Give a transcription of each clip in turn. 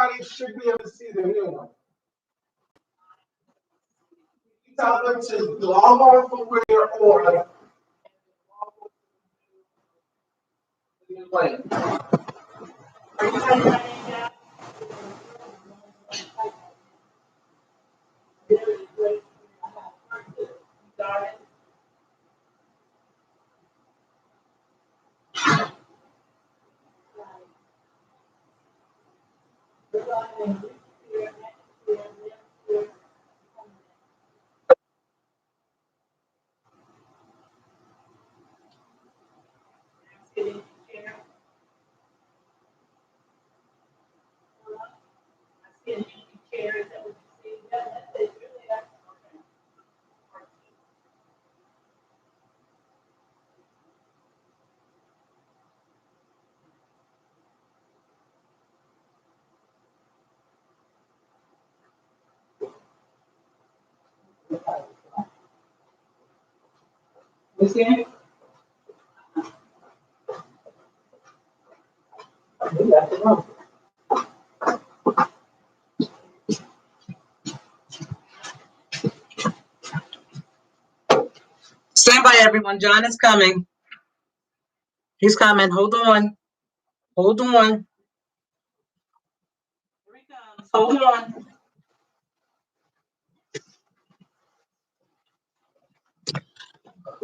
everybody should be able to see the new one. You tell them to log on from where they're on. Link. You see it? Stand by, everyone. John is coming. He's coming. Hold on. Hold on. Here he comes. Hold on.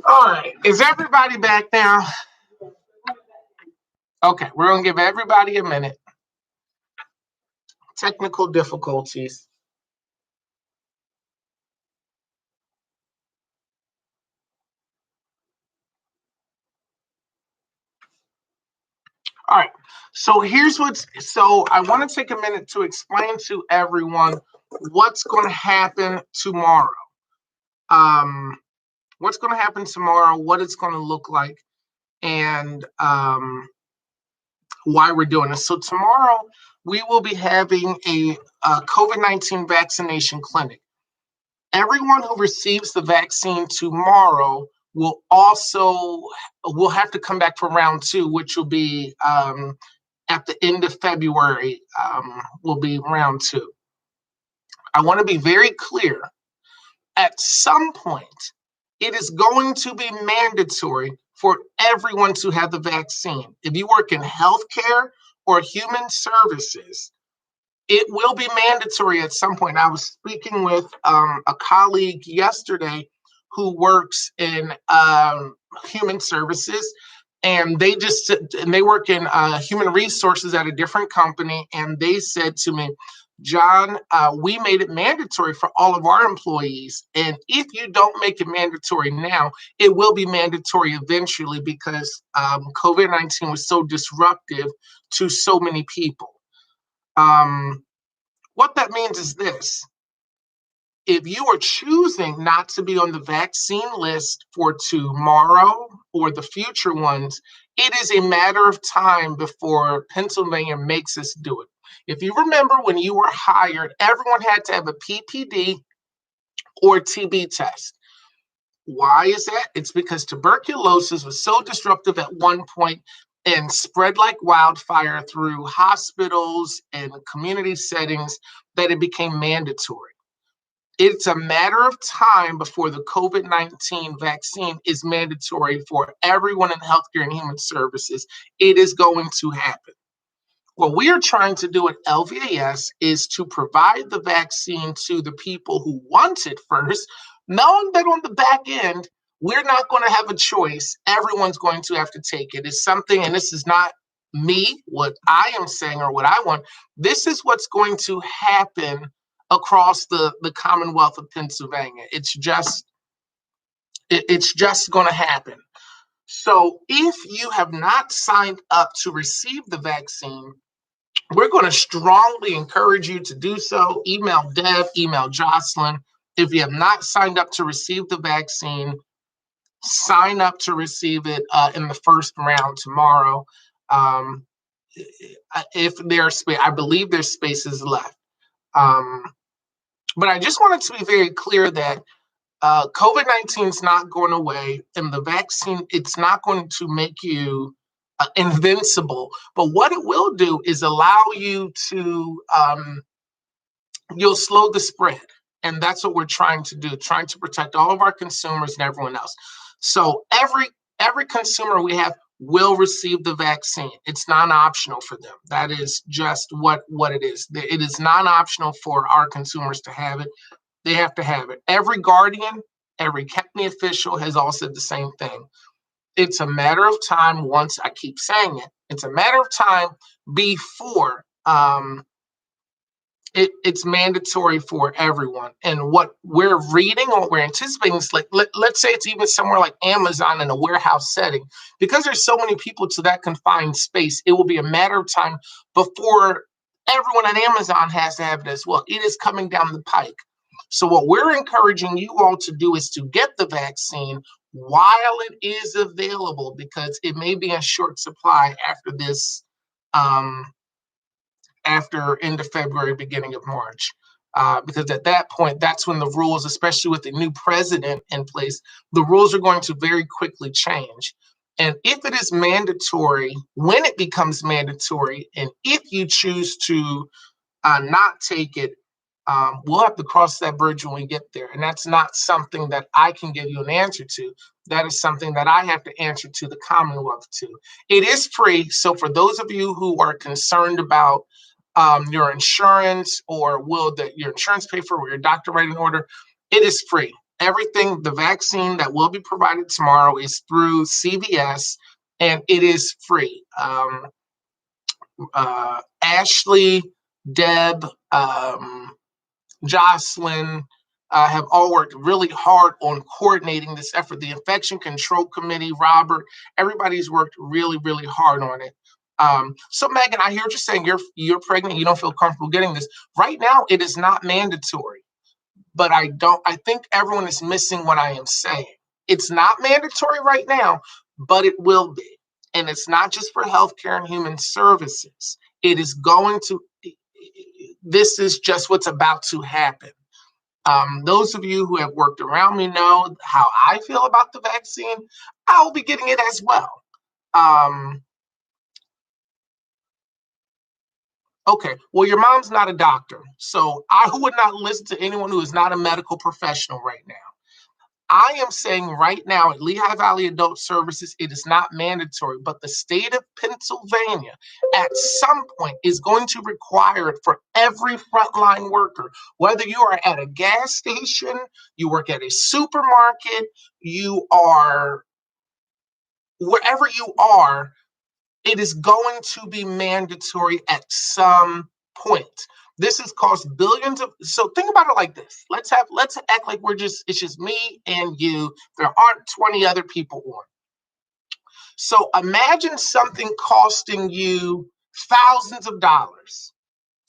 All right. Is everybody back now? Okay. We're going to give everybody a minute. Technical difficulties. All right. So I want to take a minute to explain to everyone what's going to happen tomorrow. What's going to happen tomorrow, what it's going to look like, and why we're doing this. So tomorrow we will be having a COVID-19 vaccination clinic. Everyone who receives the vaccine tomorrow will have to come back for round 2, which will be at the end of February, will be round 2. I want to be very clear. At some point, it is going to be mandatory for everyone to have the vaccine. If you work in healthcare or human services, it will be mandatory at some point. I was speaking with a colleague yesterday who works in human services, and they work in human resources at a different company, and they said to me, John, we made it mandatory for all of our employees, and if you don't make it mandatory now, it will be mandatory eventually because COVID-19 was so disruptive to so many people. What that means is this. If you are choosing not to be on the vaccine list for tomorrow or the future ones, it is a matter of time before Pennsylvania makes us do it. If you remember when you were hired, everyone had to have a PPD or TB test. Why is that? It's because tuberculosis was so disruptive at one point and spread like wildfire through hospitals and community settings that it became mandatory. It's a matter of time before the COVID-19 vaccine is mandatory for everyone in healthcare and human services. It is going to happen. What we are trying to do at LVAS is to provide the vaccine to the people who want it first, knowing that on the back end, we're not going to have a choice. Everyone's going to have to take it. It's something, and this is not me, what I am saying or what I want. This is what's going to happen across the Commonwealth of Pennsylvania. It's just going to happen. So if you have not signed up to receive the vaccine, we're going to strongly encourage you to do so. Email Deb, email Jocelyn. If you have not signed up to receive the vaccine, sign up to receive it in the first round tomorrow. If there's space, I believe there's spaces left. But I just wanted to be very clear that COVID-19 is not going away, and the vaccine, it's not going to make you invincible. But what it will do is allow you to, you'll slow the spread. And that's what we're trying to do, trying to protect all of our consumers and everyone else. So every consumer we have will receive the vaccine. It's non-optional for them. That is just what it is. It is non-optional for our consumers to have it. They have to have it. Every guardian, every county official has all said the same thing. It's a matter of time. Once I keep saying it, it's a matter of time before it's mandatory for everyone. And what we're reading, what we're anticipating is like, let's say it's even somewhere like Amazon in a warehouse setting. Because there's so many people to that confined space, it will be a matter of time before everyone at Amazon has to have it as well. It is coming down the pike. So what we're encouraging you all to do is to get the vaccine while it is available, because it may be in short supply after this, after end of February, beginning of March. Because at that point, that's when the rules, especially with the new president in place, the rules are going to very quickly change. And if it is mandatory, when it becomes mandatory, and if you choose to not take it, we'll have to cross that bridge when we get there. And that's not something that I can give you an answer to. That is something that I have to answer to the Commonwealth to. It is free. So for those of you who are concerned about your insurance, or will your insurance pay for your doctor write an order, it is free. Everything, the vaccine that will be provided tomorrow is through CVS, and it is free. Ashley, Deb, Jocelyn have all worked really hard on coordinating this effort. The Infection Control Committee, Robert, everybody's worked really, really hard on it. So Megan, I hear what you're saying. You're pregnant. You don't feel comfortable getting this. Right now, it is not mandatory, but I think everyone is missing what I am saying. It's not mandatory right now, but it will be. And it's not just for healthcare and human services. It is going to, this is just what's about to happen. Those of you who have worked around me know how I feel about the vaccine. I'll be getting it as well. Okay, well, your mom's not a doctor, so I would not listen to anyone who is not a medical professional right now. I am saying right now at Lehigh Valley Adult Services, it is not mandatory, but the state of Pennsylvania at some point is going to require it for every frontline worker, whether you are at a gas station, you work at a supermarket, you are wherever you are, it is going to be mandatory at some point. This has cost billions of, so think about it like this. Let's act like it's just me and you. There aren't 20 other people on. So imagine something costing you thousands of dollars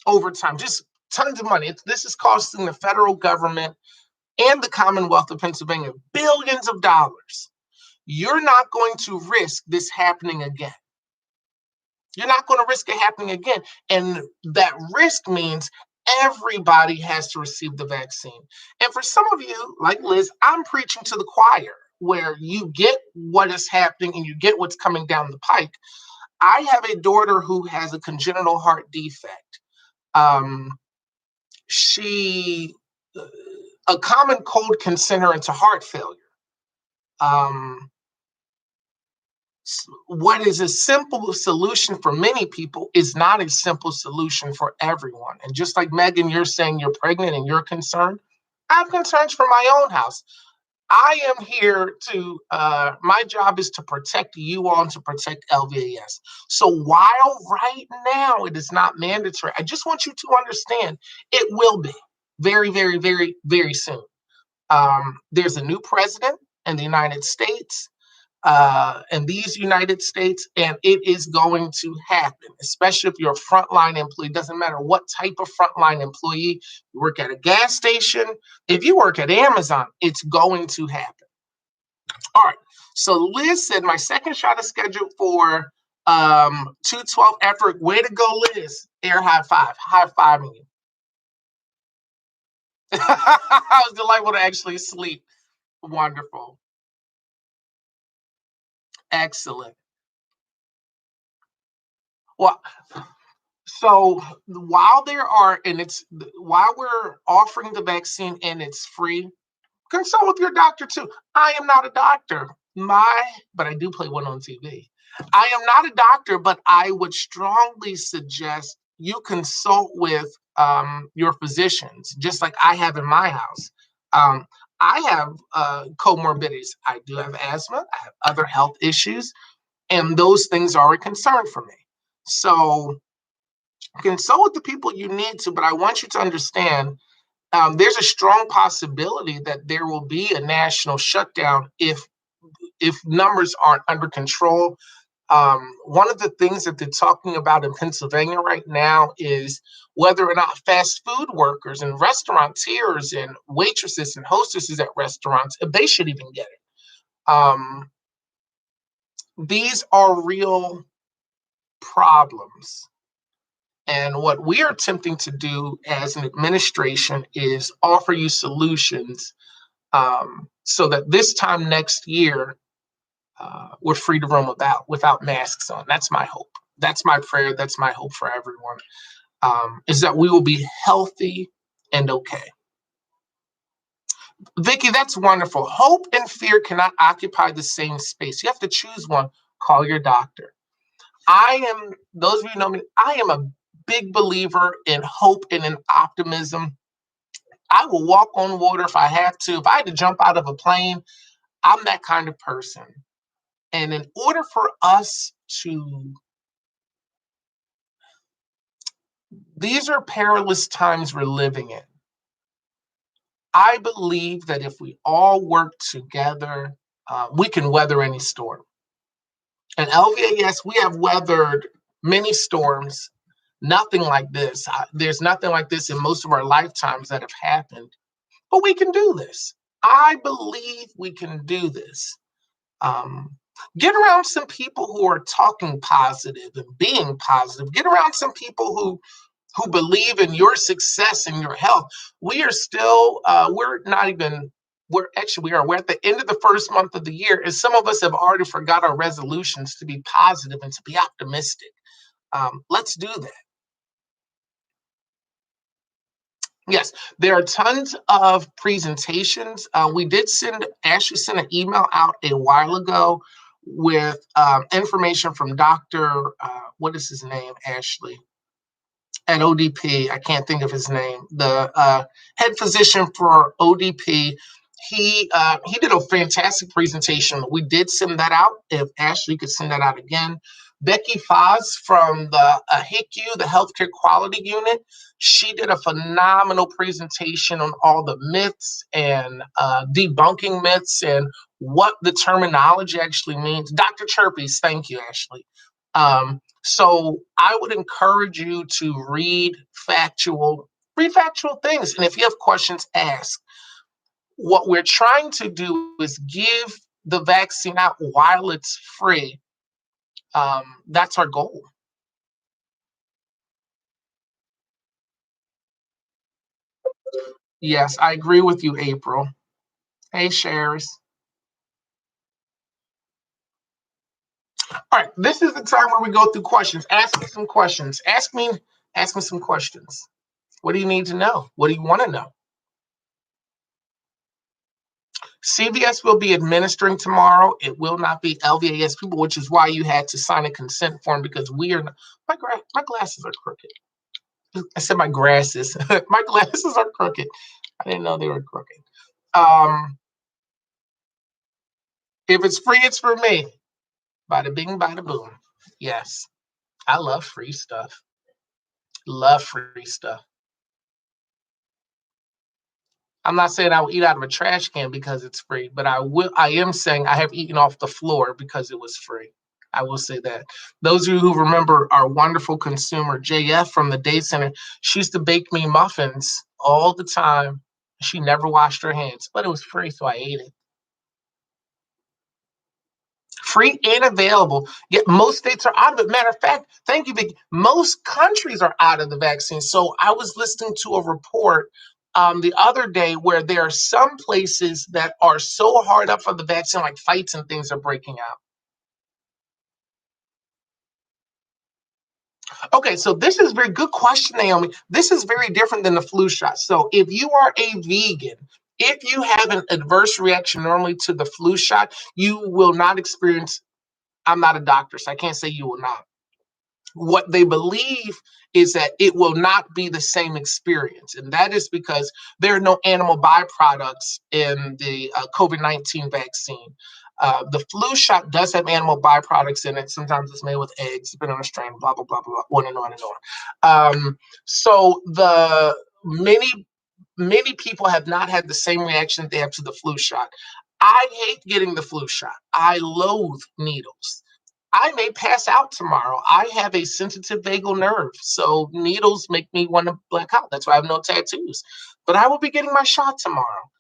over time, just tons of money. This is costing the federal government and the Commonwealth of Pennsylvania billions of dollars. You're not going to risk this happening again. You're not going to risk it happening again. And that risk means everybody has to receive the vaccine. And for some of you, like Liz, I'm preaching to the choir, where you get what is happening and you get what's coming down the pike. I have a daughter who has a congenital heart defect. She, a common cold can send her into heart failure. What is a simple solution for many people is not a simple solution for everyone. And just like Megan, you're saying you're pregnant and you're concerned, I have concerns for my own house. I am here to, my job is to protect you all and to protect LVAS. So while right now it is not mandatory, I just want you to understand it will be very, very, very, very soon. There's a new president in the United States. In these United States, and it is going to happen, especially if you're a frontline employee. Doesn't matter what type of frontline employee, you work at a gas station, if you work at Amazon, it's going to happen. All right, so Liz said my second shot is scheduled for 2/12 after. Way to go, Liz. Air high-fiving you. I was delightful to actually sleep. Wonderful. Excellent. Well, so while we're offering the vaccine and it's free, consult with your doctor too. I am not a doctor. But I do play one on TV. I am not a doctor, but I would strongly suggest you consult with your physicians, just like I have in my house. Um, I have comorbidities. I do have asthma. I have other health issues, and those things are a concern for me. So consult with the people you need to, but I want you to understand there's a strong possibility that there will be a national shutdown if numbers aren't under control. One of the things that they're talking about in Pennsylvania right now is whether or not fast food workers and restaurateurs and waitresses and hostesses at restaurants, if they should even get it. These are real problems. And what we are attempting to do as an administration is offer you solutions so that this time next year, we're free to roam about without masks on. That's my hope. That's my prayer. That's my hope for everyone, is that we will be healthy and okay. Vicki, that's wonderful. Hope and fear cannot occupy the same space. You have to choose one. Call your doctor. Those of you who know me, I am a big believer in hope and in optimism. I will walk on water if I have to. If I had to jump out of a plane, I'm that kind of person. And in order for us to, these are perilous times we're living in. I believe that if we all work together, we can weather any storm. And LVAS, we have weathered many storms, nothing like this. There's nothing like this in most of our lifetimes that have happened, but we can do this. I believe we can do this. Um, get around some people who are talking positive and being positive. Get around some people who believe in your success and your health. We are still, we're not even, we're actually, we're at the end of the first month of the year, and some of us have already forgot our resolutions to be positive and to be optimistic. Let's do that. Yes, there are tons of presentations. We did Ashley sent an email out a while ago with information from Dr. What is his name, Ashley? At ODP. I can't think of his name. The head physician for ODP. He did a fantastic presentation. We did send that out. If Ashley could send that out again. Becky Foz from the HICU, the Healthcare Quality Unit, she did a phenomenal presentation on all the myths and debunking myths and what the terminology actually means. Dr. Chirpies, thank you, Ashley. So I would encourage you to read factual things. And if you have questions, ask. What we're trying to do is give the vaccine out while it's free. That's our goal. Yes, I agree with you, April. Hey, Sherris. All right, this is the time where we go through questions. Ask me some questions. Ask me some questions. What do you need to know? What do you want to know? CVS will be administering tomorrow. It will not be LVAS people, which is why you had to sign a consent form because we are not, my glasses are crooked. I said my grasses. My glasses are crooked. I didn't know they were crooked. If it's free, it's for me. Bada bing, bada boom. Yes, I love free stuff. Love free stuff. I'm not saying I will eat out of a trash can because it's free, but I am saying I have eaten off the floor because it was free. I will say that. Those of you who remember our wonderful consumer, JF from the Day Center, she used to bake me muffins all the time. She never washed her hands, but it was free, so I ate it. Free and available. Yet most states are out of it. Matter of fact, thank you, Vicky. Most countries are out of the vaccine. So I was listening to a report the other day where there are some places that are so hard up for the vaccine, like fights and things are breaking out. Okay, so this is a very good question, Naomi. This is very different than the flu shot. So if you are a vegan, if you have an adverse reaction normally to the flu shot, you will not experience. I'm not a doctor, so I can't say you will not. What they believe is that it will not be the same experience. And that is because there are no animal byproducts in the COVID-19 vaccine. The flu shot does have animal byproducts in it. Sometimes it's made with eggs, depending on the strain, blah, blah, blah, blah, on and on and on. So the many people have not had the same reaction that they have to the flu shot. I hate getting the flu shot. I loathe needles. I may pass out tomorrow. I have a sensitive vagal nerve, so needles make me want to black out. That's why I have no tattoos. But I will be getting my shot tomorrow.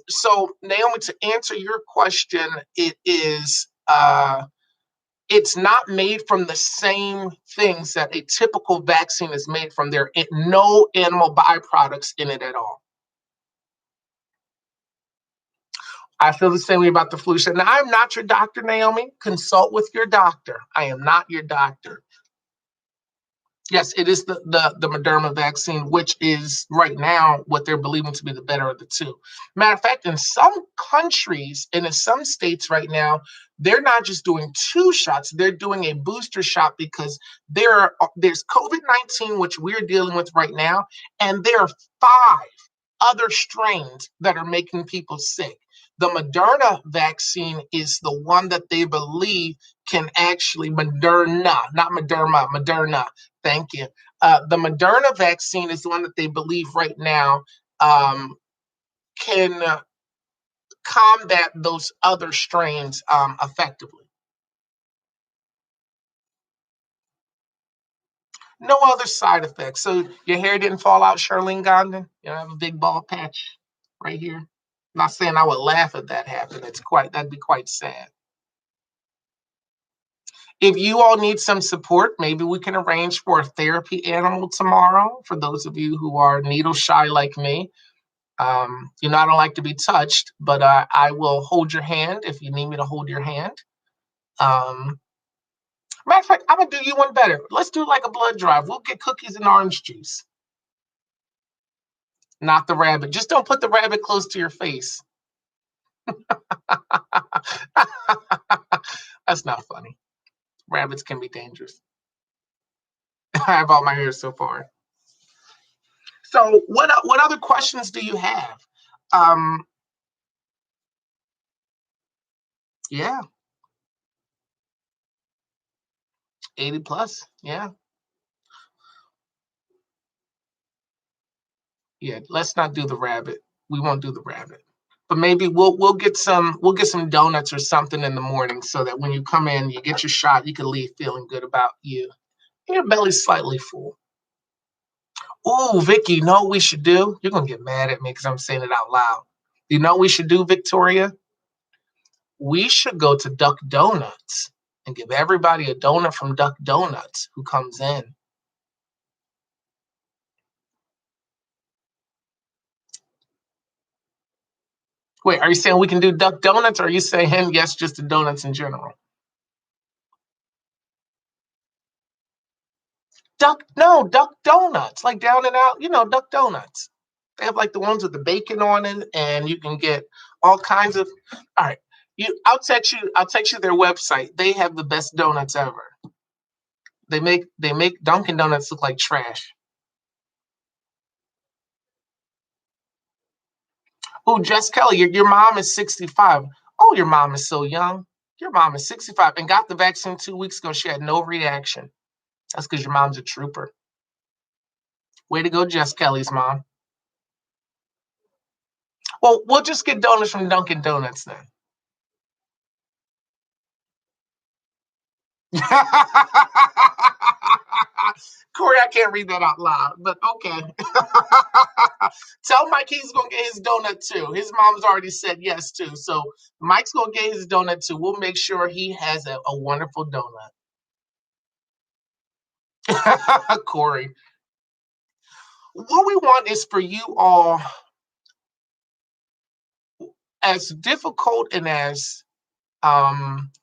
So Naomi, to answer your question, it's not made from the same things that a typical vaccine is made from. There are no animal byproducts in it at all. I feel the same way about the flu shot. Now, I'm not your doctor, Naomi. Consult with your doctor. I am not your doctor. Yes, it is the Moderna vaccine, which is right now what they're believing to be the better of the two. Matter of fact, in some countries and in some states right now, they're not just doing two shots; they're doing a booster shot because there's COVID-19, which we're dealing with right now, and there are 5 other strains that are making people sick. The Moderna vaccine is the one that they believe can actually Moderna, not Moderna, Moderna. Thank you. The Moderna vaccine is the one that they believe right now can combat those other strains effectively. No other side effects. So your hair didn't fall out, Charlene Gondon. You know, I have a big bald patch right here. I'm not saying I would laugh if that happened. That'd be quite sad. If you all need some support, maybe we can arrange for a therapy animal tomorrow for those of you who are needle shy like me. You know, I don't like to be touched, but I will hold your hand if you need me to hold your hand. Um, Matter of fact, I'm gonna do you one better. Let's do like a blood drive. We'll get cookies and orange juice, not the rabbit. Just don't put the rabbit close to your face. That's not funny. Rabbits can be dangerous. I have all my hair so far. So, what other questions do you have? Um, yeah, 80 plus. Yeah, yeah. Let's not do the rabbit. We won't do the rabbit. But maybe we'll get some donuts or something in the morning so that when you come in, you get your shot, you can leave feeling good about you. And your belly's slightly full. Oh, Vicky, you know what we should do? You're gonna get mad at me because I'm saying it out loud. You know what we should do, Victoria? We should go to Duck Donuts and give everybody a donut from Duck Donuts who comes in. Wait, are you saying we can do Duck Donuts, or are you saying yes, just to donuts in general? Duck Donuts, like Down and Out, Duck Donuts. They have like the ones with the bacon on it, and you can get all kinds of. All right, I'll text you their website. They have the best donuts ever. They make Dunkin' Donuts look like trash. Oh, Jess Kelly, your mom is 65. Oh, your mom is so young. Your mom is 65 and got the vaccine 2 weeks ago. She had no reaction. That's because your mom's a trooper. Way to go, Jess Kelly's mom. Well, we'll just get donuts from Dunkin' Donuts then. Corey, I can't read that out loud, but okay. Tell Mike he's gonna get his donut too. His mom's already said yes too. So Mike's gonna get his donut too. We'll make sure he has a wonderful donut. Corey. What we want is for you all, as difficult and as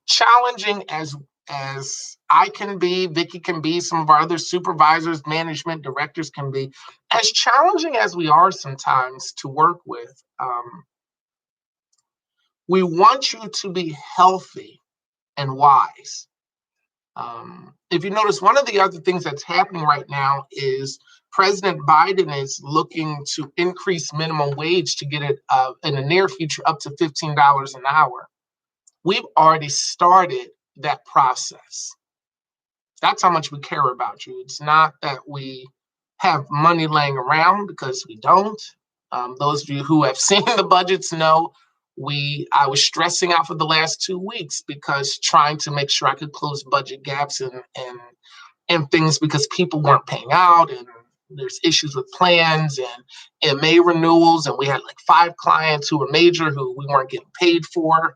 challenging as I can be, Vicki can be, some of our other supervisors, management, directors can be, as challenging as we are sometimes to work with, we want you to be healthy and wise. If you notice, one of the other things that's happening right now is President Biden is looking to increase minimum wage to get it in the near future up to $15 an hour. We've already started that process. That's how much we care about you. It's not that we have money laying around, because we don't. Those of you who have seen the budgets know I was stressing out for the last 2 weeks because trying to make sure I could close budget gaps and things, because people weren't paying out, and there's issues with plans and MA renewals, and we had like 5 clients who were major who we weren't getting paid for.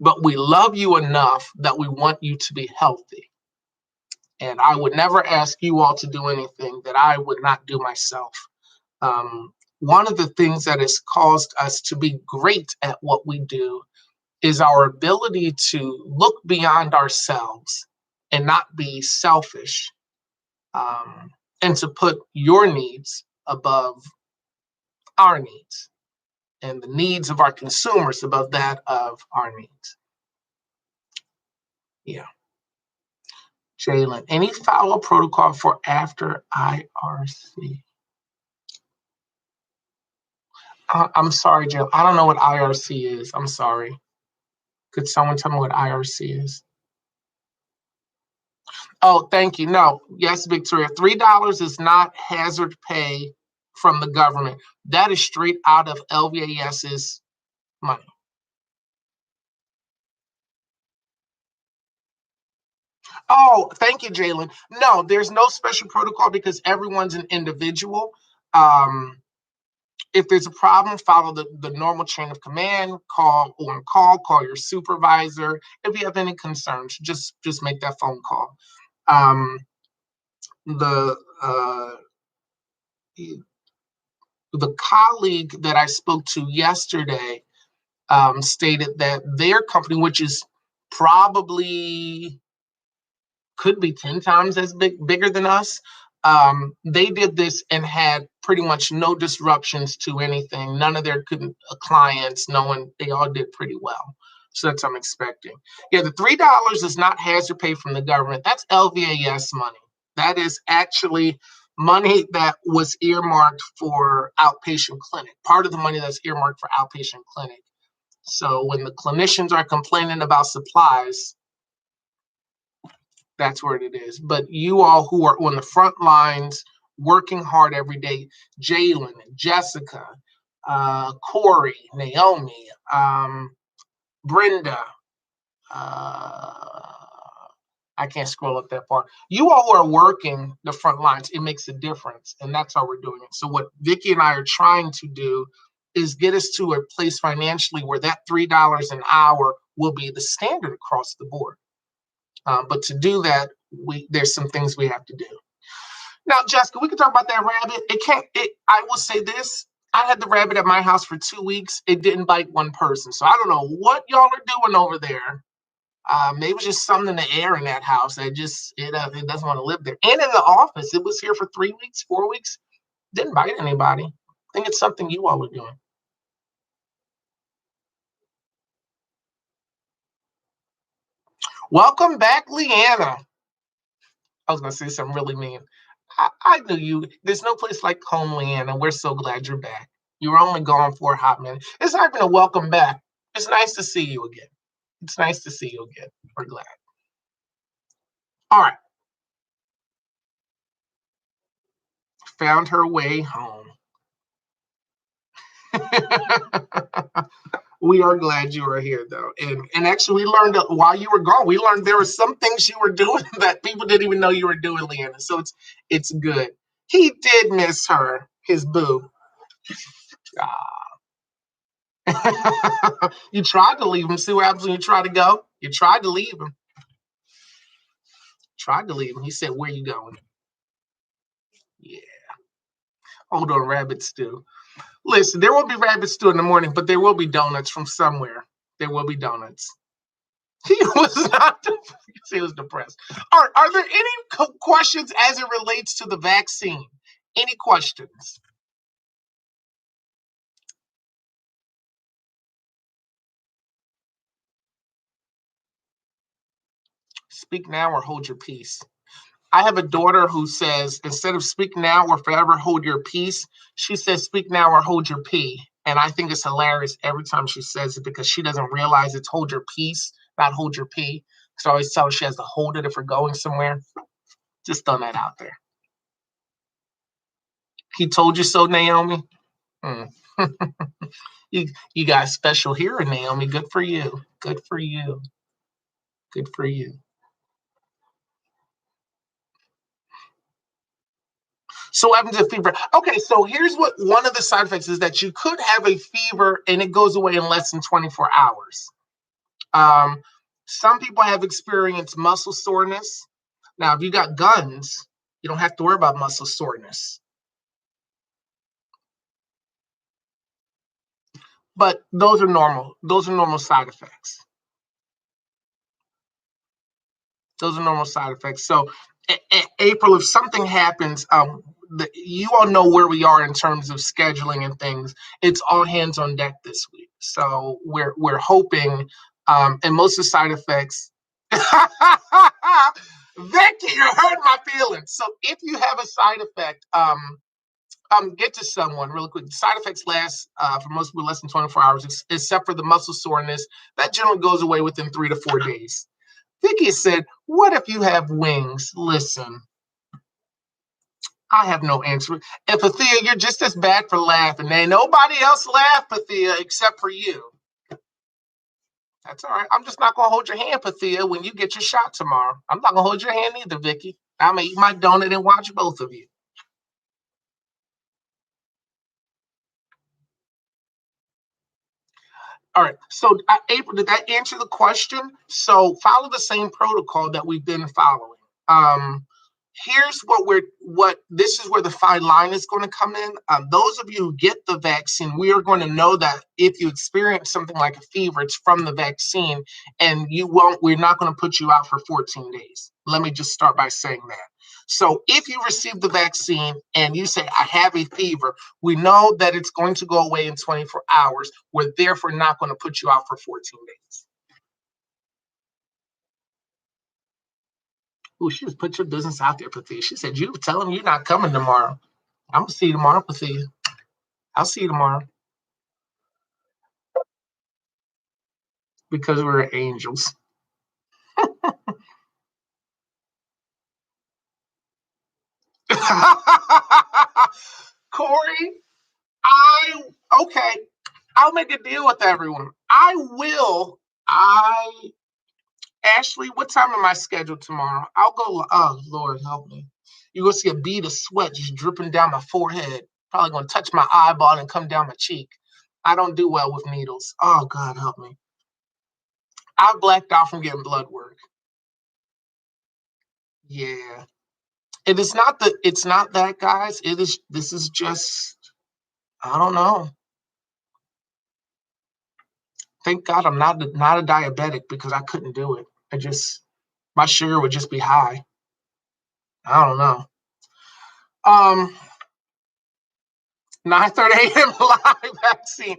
But we love you enough that we want you to be healthy. And I would never ask you all to do anything that I would not do myself. One of the things that has caused us to be great at what we do is our ability to look beyond ourselves and not be selfish, and to put your needs above our needs, and the needs of our consumers above that of our needs. Yeah. Jalen, any follow-up protocol for after IRC? I'm sorry, Jalen. I don't know what IRC is. I'm sorry. Could someone tell me what IRC is? Oh, thank you. No. Yes, Victoria. $3 is not hazard pay from the government. That is straight out of LVAS's money. Oh, thank you, Jalen. No, there's no special protocol because everyone's an individual. If there's a problem, follow the normal chain of command, call your supervisor. If you have any concerns, just make that phone call. The colleague that I spoke to yesterday stated that their company, which is probably could be 10 times as bigger than us, they did this and had pretty much no disruptions to anything. None of their clients, they all did pretty well. So that's what I'm expecting. Yeah, the $3 is not hazard pay from the government. That's LVAS money. That is actually money that was earmarked for outpatient clinic, part of the money that's earmarked for outpatient clinic. So when the clinicians are complaining about supplies, that's where it is. But you all who are on the front lines, working hard every day, Jalen, Jessica, Corey, Naomi, Brenda, I can't scroll up that far. You all who are working the front lines, it makes a difference. And that's how we're doing it. So what Vicki and I are trying to do is get us to a place financially where that $3 an hour will be the standard across the board. But to do that, there's some things we have to do. Now, Jessica, we can talk about that rabbit. I will say this. I had the rabbit at my house for 2 weeks. It didn't bite one person. So I don't know what y'all are doing over there. Maybe it's just something in the air in that house. It doesn't want to live there. And in the office, it was here for 3 weeks, 4 weeks. Didn't bite anybody. I think it's something you all are doing. Welcome back, Leanna. I was going to say something really mean. I knew you. There's no place like home, Leanna. We're so glad you're back. You were only gone for a hot minute. It's not even a welcome back. It's nice to see you again. It's nice to see you again. We're glad. All right. Found her way home. We are glad you were here, though. And actually, we learned while you were gone, we learned there were some things you were doing that people didn't even know you were doing, Leanna. So it's good. He did miss her, his boo. You tried to leave him. See what happens when you try to go? You tried to leave him. He said, "Where you going?" Yeah. Hold on, rabbit stew. Listen, there won't be rabbit stew in the morning, but there will be donuts from somewhere. There will be donuts. He was not. He was depressed. Are there any questions as it relates to the vaccine? Any questions? Speak now or hold your peace. I have a daughter who says instead of speak now or forever hold your peace, she says speak now or hold your pee. And I think it's hilarious every time she says it because she doesn't realize it's hold your peace, not hold your pee. So I always tell her she has to hold it if we're going somewhere. Just throwing that out there. He told you so, Naomi. Hmm. you got special hearing, Naomi. Good for you. Good for you. Good for you. So what happens to fever? Okay, so here's what one of the side effects is that you could have a fever and it goes away in less than 24 hours. Um, some people have experienced muscle soreness. Now, if you got guns, you don't have to worry about muscle soreness. But those are normal. Those are normal side effects. Those are normal side effects. So, April, if something happens, you all know where we are in terms of scheduling and things. It's all hands on deck this week. So we're hoping, and most of the side effects. Vicky, you're hurting my feelings. So if you have a side effect, get to someone really quick. The side effects last for most people less than 24 hours, except for the muscle soreness. That generally goes away within 3 to 4 days. Vicky said, what if you have wings? Listen, I have no answer. And Pathia, you're just as bad for laughing. Ain't nobody else laugh, Pathia, except for you. That's all right. I'm just not gonna hold your hand, Pathia, when you get your shot tomorrow. I'm not gonna hold your hand either, Vicky. I'm gonna eat my donut and watch both of you. All right. So, April, did that answer the question? So, follow the same protocol that we've been following. Um, Here's what this is where the fine line is going to come in. Those of you who get the vaccine, we are going to know that if you experience something like a fever, it's from the vaccine, and we're not going to put you out for 14 days. Let me just start by saying that. So if you receive the vaccine and you say, I have a fever, we know that it's going to go away in 24 hours. We're therefore not going to put you out for 14 days. Oh, she just put your business out there, Pathia. She said, you tell them you're not coming tomorrow. I'm going to see you tomorrow, Pathia. I'll see you tomorrow because we're angels. Corey, I okay. I'll make a deal with everyone. I will. I Ashley, what time am I scheduled tomorrow? I'll go. Oh Lord, help me. You're gonna see a bead of sweat just dripping down my forehead. Probably gonna touch my eyeball and come down my cheek. I don't do well with needles. Oh God, help me. I blacked out from getting blood work. Yeah. It's not that, guys. This is just I don't know. Thank God I'm not a diabetic because I couldn't do it. My sugar would just be high. I don't know. 9:30 a.m. live vaccine.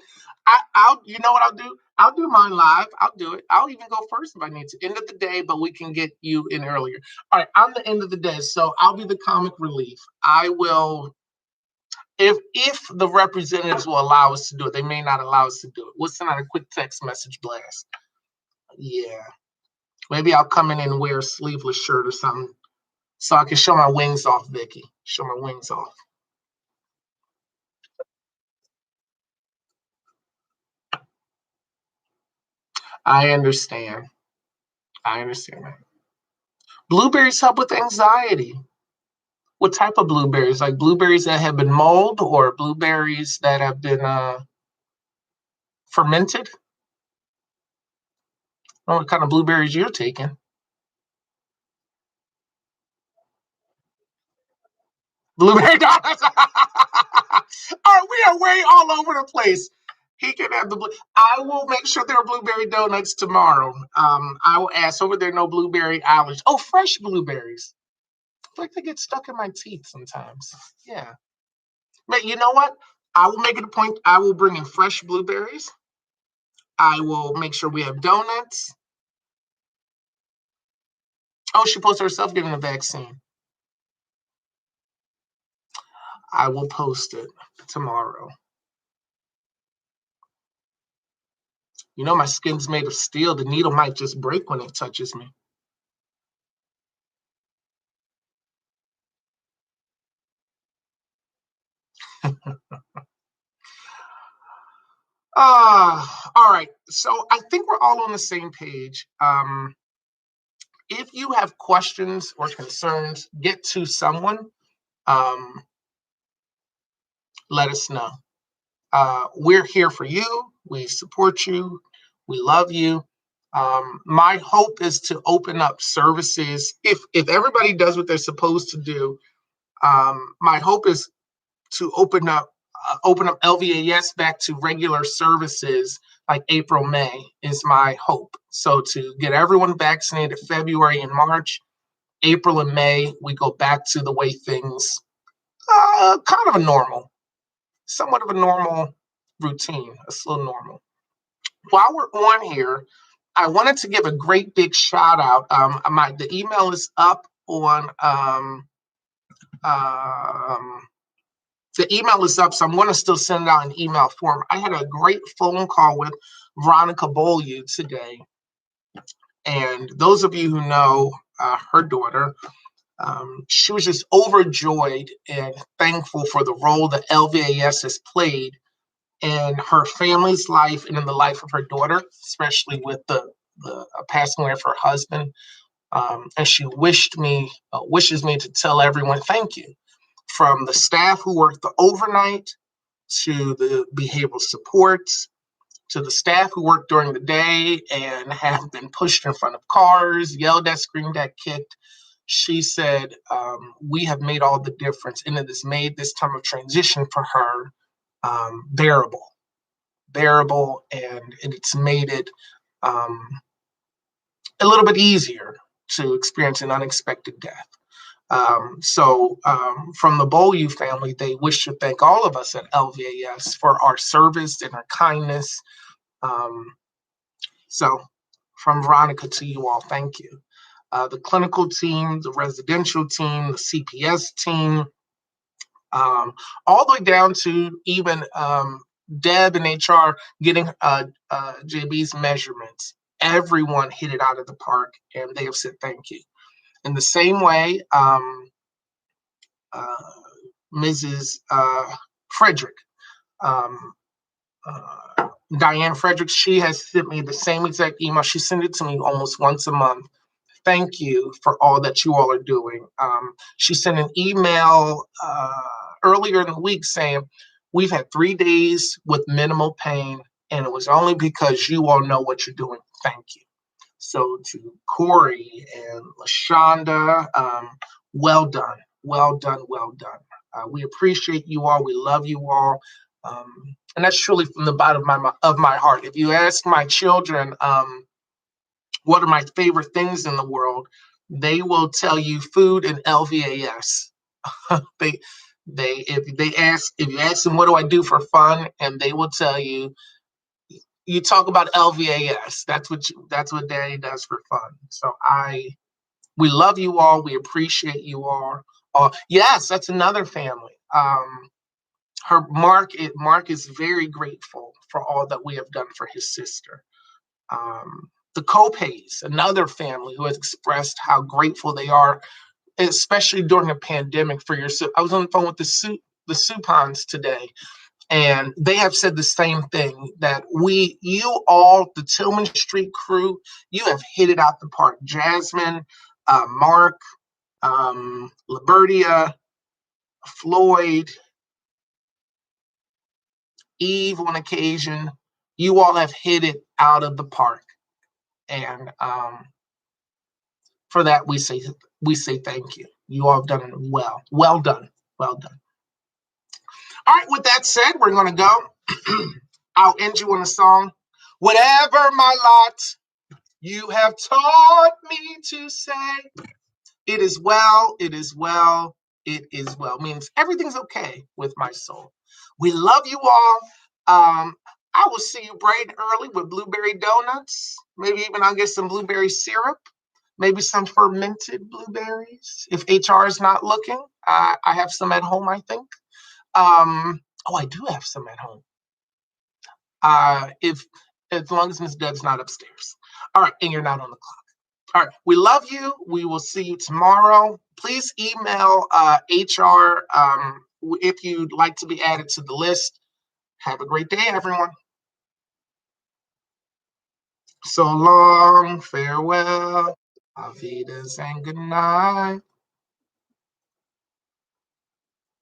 I'll you know what I'll do? I'll do mine live. I'll do it. I'll even go first if I need to. End of the day, but we can get you in earlier. All right, I'm the end of the day, so I'll be the comic relief. I will if the representatives will allow us to do it. They may not allow us to do it. We'll send out a quick text message blast. Yeah. Maybe I'll come in and wear a sleeveless shirt or something so I can show my wings off, Vicky. Show my wings off. I understand. I understand that. Blueberries help with anxiety. What type of blueberries? Like blueberries that have been mulled or blueberries that have been fermented? I don't know what kind of blueberries you're taking. Blueberry donuts. All right, we are way all over the place. He can have the blue. I will make sure there are blueberry donuts tomorrow. I will ask over there no blueberry allergies. Oh, fresh blueberries. I feel like they get stuck in my teeth sometimes. Yeah. But you know what? I will make it a point. I will bring in fresh blueberries. I will make sure we have donuts. Oh, she posted herself getting the vaccine. I will post it tomorrow. You know, my skin's made of steel. The needle might just break when it touches me. All right. So I think we're all on the same page. If you have questions or concerns, get to someone. Um, let us know. We're here for you. We support you. We love you. My hope is to open up services. If everybody does what they're supposed to do, my hope is to open up LVAS back to regular services like April, May is my hope. So to get everyone vaccinated February and March, April and May, we go back to the way things kind of a normal, somewhat of a normal routine, a slow normal. While we're on here, I wanted to give a great big shout out. The email is up on um, the email is up, so I'm going to still send out an email form. I had a great phone call with Veronica Beaulieu today, and those of you who know her daughter, she was just overjoyed and thankful for the role that LVAS has played in her family's life and in the life of her daughter, especially with the passing away of her husband. And she wishes me to tell everyone thank you, from the staff who worked the overnight to the behavioral supports to the staff who worked during the day and have been pushed in front of cars, yelled at, screamed at, kicked. She said, we have made all the difference, and it has made this time of transition for her bearable, and it's made it a little bit easier to experience an unexpected death. From the Beaulieu family, they wish to thank all of us at LVAS for our service and our kindness. So from Veronica to you all, thank you. The clinical team, the residential team, the CPS team, all the way down to even Deb and HR getting JB's measurements. Everyone hit it out of the park, and they have said thank you. In the same way, Mrs. Frederick, Diane Frederick, she has sent me the same exact email. She sent it to me almost once a month. Thank you for all that you all are doing. She sent an email earlier in the week saying, we've had 3 days with minimal pain, and it was only because you all know what you're doing. Thank you. So to Corey and LaShonda, well done, well done, well done. We appreciate you all. We love you all. And that's truly from the bottom of my heart. If you ask my children, what are my favorite things in the world, they will tell you food and LVAS. If you ask them what do I do for fun, and they will tell you, you talk about LVAS. That's what Daddy does for fun. So we love you all. We appreciate you all. Yes, that's another family. Mark is very grateful for all that we have done for his sister. The Copays, another family who has expressed how grateful they are, especially during a pandemic, for your. I was on the phone with the Supans today, and they have said the same thing, that you all, the Tillman Street crew, you have hit it out the park. Jasmine, Mark, Libertia, Floyd, Eve on occasion, you all have hit it out of the park. And for that, we say thank you. You all have done it well. Well done. Well done. All right, with that said, we're going to go. I'll end you on a song. Whatever my lot, you have taught me to say, it is well, it is well, it is well. Means everything's okay with my soul. We love you all. I will see you bright and early with blueberry donuts. Maybe even I'll get some blueberry syrup, maybe some fermented blueberries. If HR is not looking, I have some at home, I think. Oh, I do have some at home. If as long as Miss Deb's not upstairs. All right, and you're not on the clock. All right, we love you. We will see you tomorrow. Please email HR if you'd like to be added to the list. Have a great day, everyone. So long, farewell, auf Wiedersehen, good night.